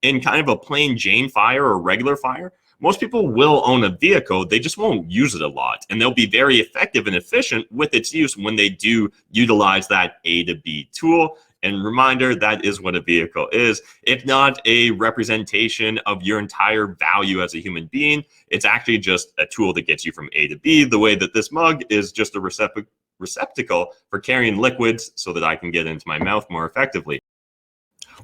in kind of a plain Jane fire or regular fire, most people will own a vehicle, they just won't use it a lot. And they'll be very effective and efficient with its use when they do utilize that A to B tool. And reminder, that is what a vehicle is. If not a representation of your entire value as a human being, it's actually just a tool that gets you from A to B, the way that this mug is just a receptacle for carrying liquids so that I can get into my mouth more effectively.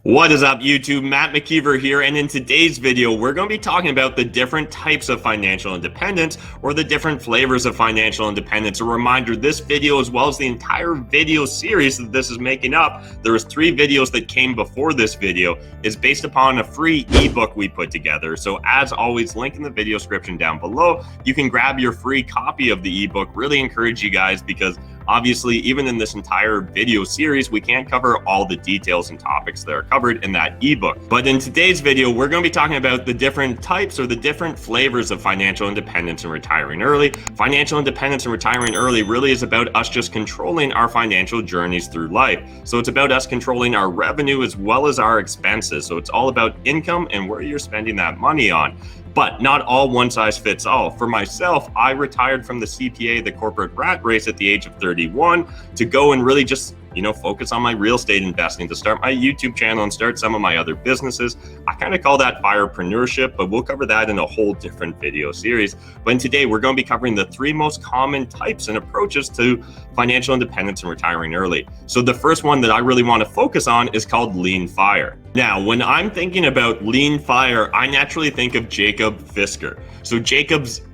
What is up, YouTube? Matt McKeever here, and in today's video, we're going to be talking about the different types of financial independence, or the different flavors of financial independence. A reminder, this video, as well as the entire video series that this is making up, there was 3 videos that came before this video, is based upon a free ebook we put together. So as always, link in the video description down below. You can grab your free copy of the ebook. Really encourage you guys, because obviously, even in this entire video series, we can't cover all the details and topics that are covered in that ebook. But in today's video, we're going to be talking about the different types or the different flavors of financial independence and retiring early. Financial independence and retiring early really is about us just controlling our financial journeys through life. So it's about us controlling our revenue as well as our expenses. So it's all about income and where you're spending that money on. But not all one size fits all. For myself, I retired from the CPA, the corporate rat race, at the age of 31 to go and really just, focus on my real estate investing, to start my YouTube channel and start some of my other businesses. I kind of call that firepreneurship, but we'll cover that in a whole different video series. But today, we're going to be covering the 3 most common types and approaches to financial independence and retiring early. So the first one that I really want to focus on is called lean fire. Now, when I'm thinking about lean fire, I naturally think of Jacob Fisker. So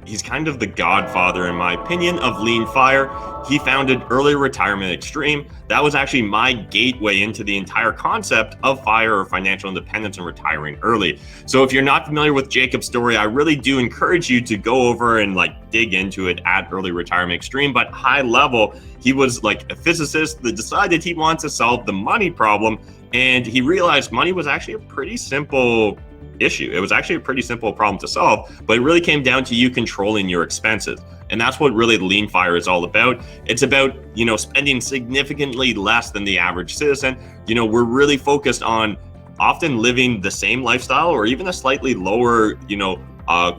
he's kind of the godfather, in my opinion, of lean fire. He founded Early Retirement Extreme. That was actually my gateway into the entire concept of FIRE, or financial independence and retiring early. So if you're not familiar with Jacob's story, I really do encourage you to go over and dig into it at Early Retirement Extreme. But high level, he was like a physicist that decided he wants to solve the money problem. And he realized money was actually a pretty simple issue. It was actually a pretty simple problem to solve, but it really came down to you controlling your expenses. And that's what really the lean fire is all about. It's about, spending significantly less than the average citizen. We're really focused on often living the same lifestyle or even a slightly lower,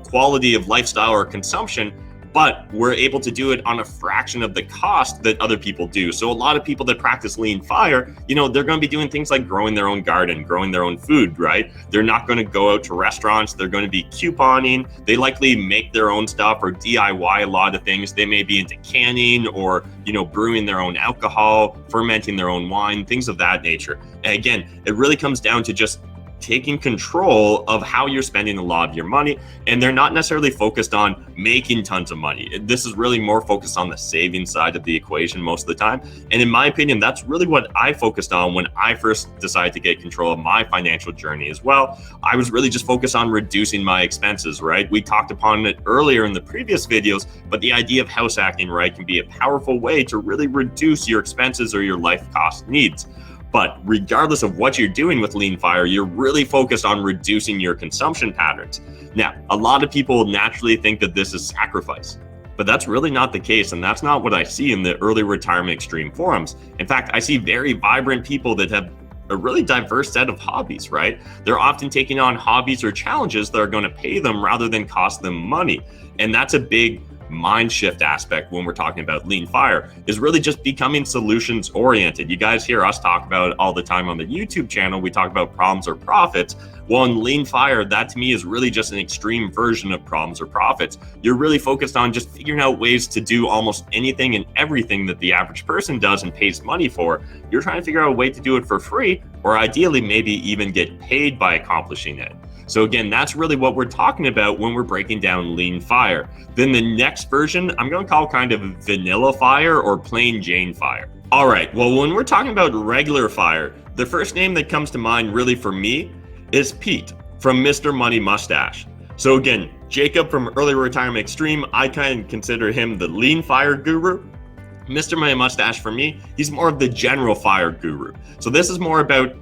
quality of lifestyle or consumption, but we're able to do it on a fraction of the cost that other people do. So a lot of people that practice lean fire, they're going to be doing things like growing their own garden, growing their own food, right? They're not going to go out to restaurants. They're going to be couponing. They likely make their own stuff or DIY a lot of things. They may be into canning or, brewing their own alcohol, fermenting their own wine, things of that nature. And again, it really comes down to just taking control of how you're spending a lot of your money. And they're not necessarily focused on making tons of money. This is really more focused on the saving side of the equation most of the time. And in my opinion, that's really what I focused on when I first decided to get control of my financial journey as well. I was really just focused on reducing my expenses, right? We talked upon it earlier in the previous videos, but the idea of house hacking, right, can be a powerful way to really reduce your expenses or your life cost needs. But regardless of what you're doing with lean fire, you're really focused on reducing your consumption patterns. Now, a lot of people naturally think that this is sacrifice, but that's really not the case. And that's not what I see in the Early Retirement Extreme forums. In fact, I see very vibrant people that have a really diverse set of hobbies, right? They're often taking on hobbies or challenges that are going to pay them rather than cost them money. And that's a big mind shift aspect when we're talking about lean fire, is really just becoming solutions oriented. You guys hear us talk about it all the time on the YouTube channel. We talk about problems or profits. Well, in lean fire, that to me is really just an extreme version of problems or profits. You're really focused on just figuring out ways to do almost anything and everything that the average person does and pays money for. You're trying to figure out a way to do it for free, or ideally maybe even get paid by accomplishing it. So again, that's really what we're talking about when we're breaking down lean fire. Then the next version, I'm going to call kind of vanilla fire or plain Jane fire. All right, well, when we're talking about regular fire, the first name that comes to mind really for me is Pete from Mr. Money Mustache. So again, Jacob from Early Retirement Extreme, I kind of consider him the lean fire guru. Mr. Money Mustache, for me, he's more of the general fire guru. So this is more about,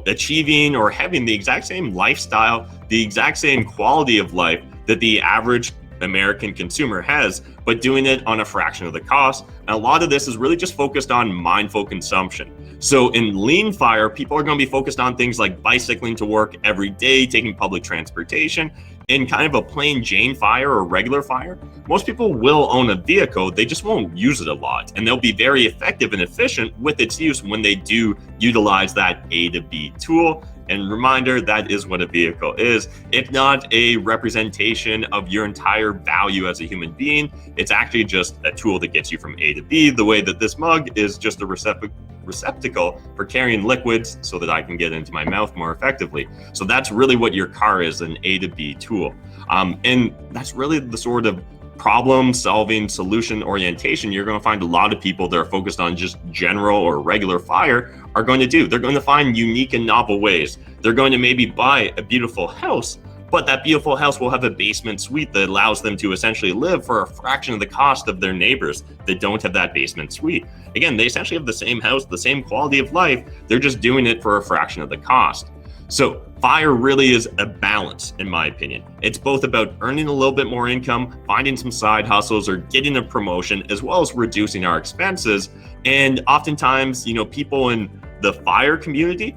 achieving or having the exact same lifestyle, the exact same quality of life that the average American consumer has, but doing it on a fraction of the cost. And a lot of this is really just focused on mindful consumption. So in lean fire, people are going to be focused on things like bicycling to work every day, taking public transportation. In kind of a plain Jane fire or regular fire, most people will own a vehicle, they just won't use it a lot. And they'll be very effective and efficient with its use when they do utilize that A to B tool. And reminder, that is what a vehicle is. If not a representation of your entire value as a human being, it's actually just a tool that gets you from A to B, the way that this mug is just a receptacle for carrying liquids so that I can get into my mouth more effectively. So that's really what your car is, an A to B tool. And that's really the sort of problem solving, solution orientation you're going to find a lot of people that are focused on just general or regular fire are going to do. They're going to find unique and novel ways. They're going to maybe buy a beautiful house, but that beautiful house will have a basement suite that allows them to essentially live for a fraction of the cost of their neighbors that don't have that basement suite. Again, they essentially have the same house, the same quality of life. They're just doing it for a fraction of the cost. So fire really is a balance, in my opinion. It's both about earning a little bit more income, finding some side hustles, or getting a promotion, as well as reducing our expenses. And oftentimes, people in the fire community,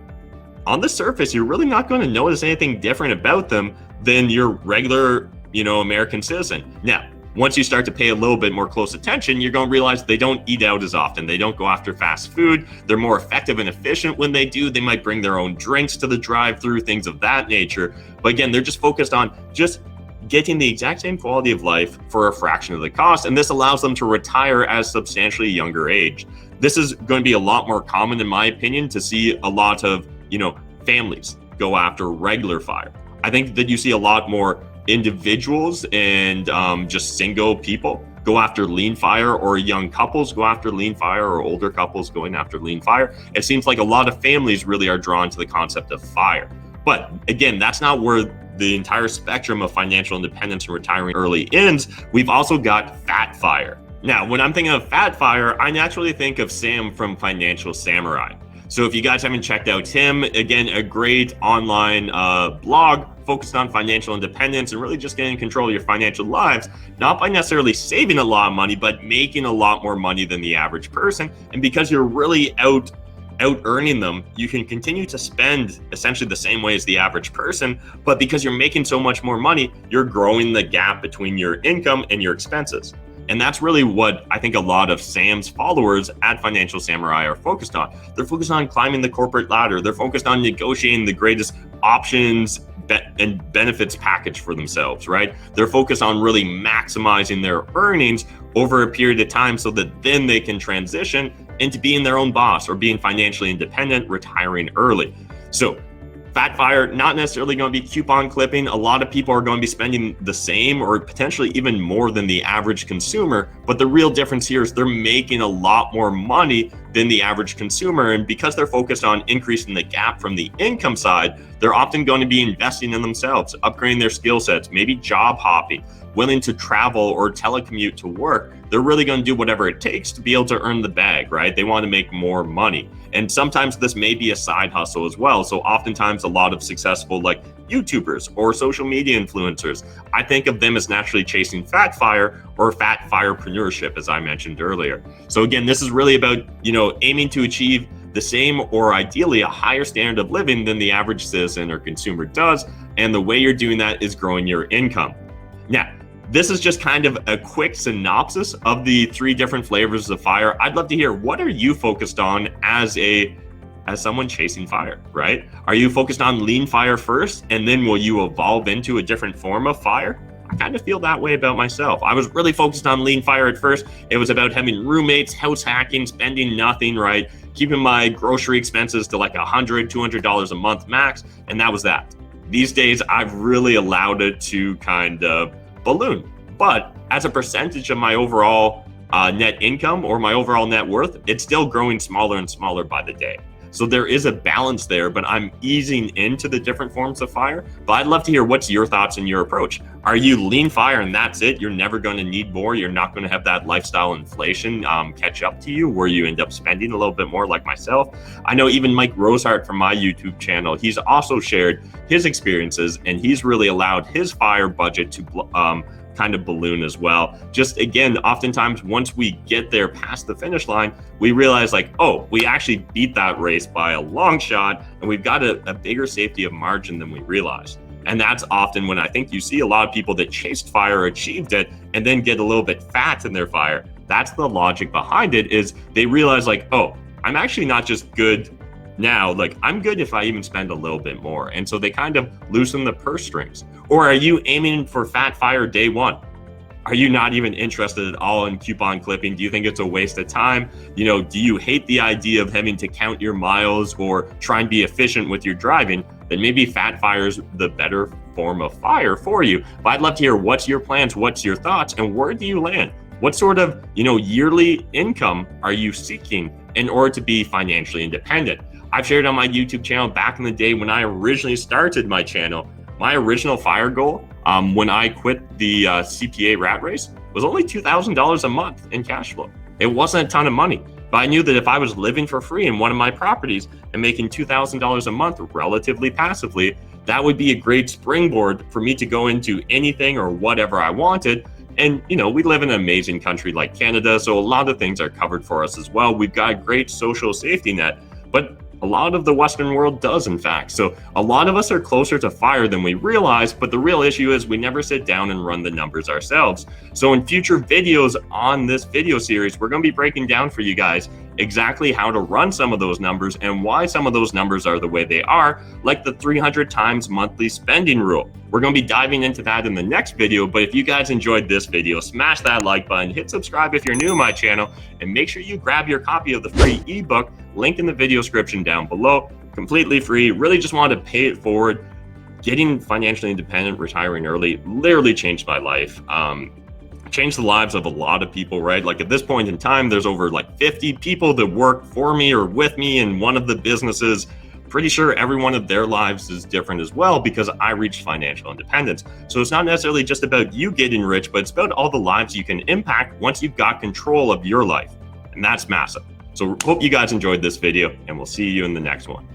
on the surface, you're really not going to notice anything different about them than your regular, American citizen. Now, once you start to pay a little bit more close attention, you're going to realize they don't eat out as often. They don't go after fast food. They're more effective and efficient when they do. They might bring their own drinks to the drive-through, things of that nature. But again, they're just focused on just getting the exact same quality of life for a fraction of the cost. And this allows them to retire at a substantially younger age. This is going to be a lot more common, in my opinion, to see a lot of, families go after regular fire. I think that you see a lot more individuals and just single people go after lean fire, or young couples go after lean fire, or older couples going after lean fire. It seems like a lot of families really are drawn to the concept of fire. But again, that's not where the entire spectrum of financial independence and retiring early ends. We've also got fat fire. Now, when I'm thinking of fat fire, I naturally think of Sam from Financial Samurai. So if you guys haven't checked out him, again, a great online blog focused on financial independence and really just getting control of your financial lives, not by necessarily saving a lot of money, but making a lot more money than the average person. And because you're really out earning them, you can continue to spend essentially the same way as the average person, but because you're making so much more money, you're growing the gap between your income and your expenses. And that's really what I think a lot of Sam's followers at Financial Samurai are focused on. They're focused on climbing the corporate ladder. They're focused on negotiating the greatest options and benefits package for themselves, right? They're focused on really maximizing their earnings over a period of time so that then they can transition into being their own boss or being financially independent, retiring early. So fat fire, not necessarily going to be coupon clipping. A lot of people are going to be spending the same or potentially even more than the average consumer. But the real difference here is they're making a lot more money than the average consumer. And because they're focused on increasing the gap from the income side, they're often going to be investing in themselves, upgrading their skill sets, maybe job hopping, willing to travel or telecommute to work. They're really going to do whatever it takes to be able to earn the bag, right? They want to make more money. And sometimes this may be a side hustle as well. So oftentimes a lot of successful YouTubers or social media influencers, I think of them as naturally chasing fat fire or fat firepreneurship, as I mentioned earlier. So again, this is really about, aiming to achieve the same or ideally a higher standard of living than the average citizen or consumer does. And the way you're doing that is growing your income. Now, this is just kind of a quick synopsis of the 3 different flavors of fire. I'd love to hear, what are you focused on as someone chasing fire, right? Are you focused on lean fire first, and then will you evolve into a different form of fire? I kind of feel that way about myself. I was really focused on lean fire at first. It was about having roommates, house hacking, spending nothing, right? Keeping my grocery expenses to $100, $200 a month max, and that was that. These days, I've really allowed it to kind of balloon. But as a percentage of my overall net income or my overall net worth, it's still growing smaller and smaller by the day. So there is a balance there, but I'm easing into the different forms of fire. But I'd love to hear what's your thoughts and your approach. Are you lean fire and that's it? You're never going to need more. You're not going to have that lifestyle inflation catch up to you where you end up spending a little bit more, like myself. I know even Mike Rosehart from my YouTube channel, he's also shared his experiences and he's really allowed his fire budget to kind of balloon as well. Just again, oftentimes once we get there past the finish line, we realize like, oh, we actually beat that race by a long shot, and we've got a bigger safety of margin than we realized. And that's often when I think you see a lot of people that chased fire, achieved it, and then get a little bit fat in their fire. That's the logic behind it, is they realize like, oh, I'm actually not just good now, like I'm good if I even spend a little bit more. And so they kind of loosen the purse strings. Or are you aiming for fat fire day one? Are you not even interested at all in coupon clipping? Do you think it's a waste of time? You know, do you hate the idea of having to count your miles or try and be efficient with your driving? Then maybe fat fire is the better form of fire for you. But I'd love to hear what's your plans, what's your thoughts, and where do you land? What sort of, yearly income are you seeking in order to be financially independent? I've shared on my YouTube channel back in the day when I originally started my channel, my original fire goal when I quit the CPA rat race was only $2,000 a month in cash flow. It wasn't a ton of money, but I knew that if I was living for free in one of my properties and making $2,000 a month relatively passively, that would be a great springboard for me to go into anything or whatever I wanted. And, we live in an amazing country like Canada, so a lot of things are covered for us as well. We've got a great social safety net, but a lot of the Western world does, in fact. So a lot of us are closer to fire than we realize, but the real issue is we never sit down and run the numbers ourselves. So in future videos on this video series, we're going to be breaking down for you guys exactly how to run some of those numbers and why some of those numbers are the way they are, like the 300 times monthly spending rule. We're going to be diving into that in the next video, but if you guys enjoyed this video, smash that like button, hit subscribe if you're new to my channel, and make sure you grab your copy of the free ebook, linked in the video description down below, completely free. Really just wanted to pay it forward. Getting financially independent, retiring early, literally changed my life. Changed the lives of a lot of people, right? Like at this point in time, there's over like 50 people that work for me or with me in one of the businesses. Pretty sure every one of their lives is different as well because I reached financial independence. So it's not necessarily just about you getting rich, but it's about all the lives you can impact once you've got control of your life. And that's massive. So hope you guys enjoyed this video, and we'll see you in the next one.